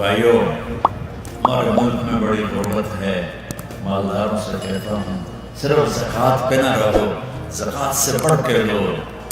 بھائیوں ہمارے ملک میں بڑی غربت ہے. مالداروں سے کہتا ہوں صرف زکوٰۃ پہ نہ رہو، زکوٰۃ سے بڑھ کے لو.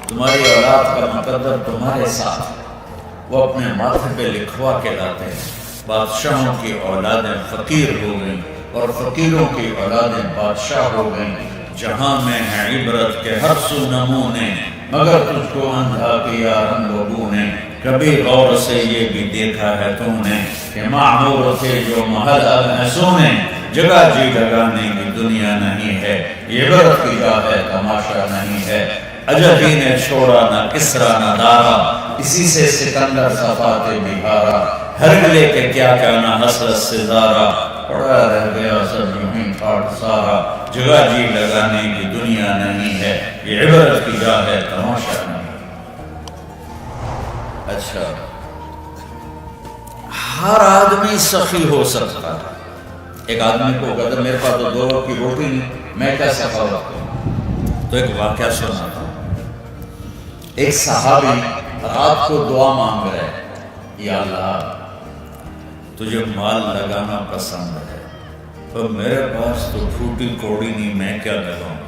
تمہاری اولاد کا مقدر تمہارے ساتھ وہ اپنے ماتھے پہ لکھوا کے لاتے ہیں. بادشاہوں کی اولادیں فقیر ہو گئیں اور فقیروں کی اولادیں بادشاہ ہو گئیں. جہاں میں ہے عبرت کے ہر سو نمونے، مگر تجھ کو اندھا کیا رنگ و بو نے. کبھی غور سے یہ بھی دیکھا ہے تو نے کہ معمور تھے جو محل اب ہیں سونے. جگہ جی لگانے کی دنیا نہیں ہے، یہ عبرت کی جا ہے تماشا نہیں ہے. اجدی نے چھوڑا نہ کسرا نہ دارا، اسی سے سکندر صفات بہارا. ہرگلے کے کیا کہنا حسرت سے زارا، پڑا رہ گیا سب یوں ہی ٹھاٹ سارا. جگہ جی لگانے کی دنیا نہیں ہے، یہ عبرت کی جا ہے تماشا نہیں. اچھا، ہر آدمی سخی ہو سکتا ہے. ایک آدمی کو کہتا میرے پاس تو 2 وقت کی روٹی نہیں، میں کیا سخاوت کروں؟ تو ایک واقعہ سناتا ہوں. ایک صحابی رات کو دعا مانگ رہے، یا اللہ تجھے مال لگانا پسند ہے اور میرے پاس تو پھوٹی کوڑی نہیں، میں کیا لگاؤں؟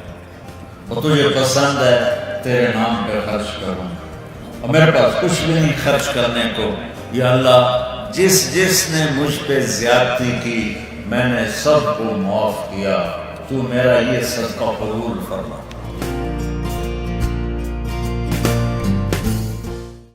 اور تجھے پسند ہے تیرے نام پہ خرچ کروں اور میرے پاس کچھ بھی نہیں خرچ کرنے کو. یا اللہ جس نے مجھ پہ زیادتی کی میں نے سب کو معاف کیا، تو میرا یہ صدقہ قبول فرما.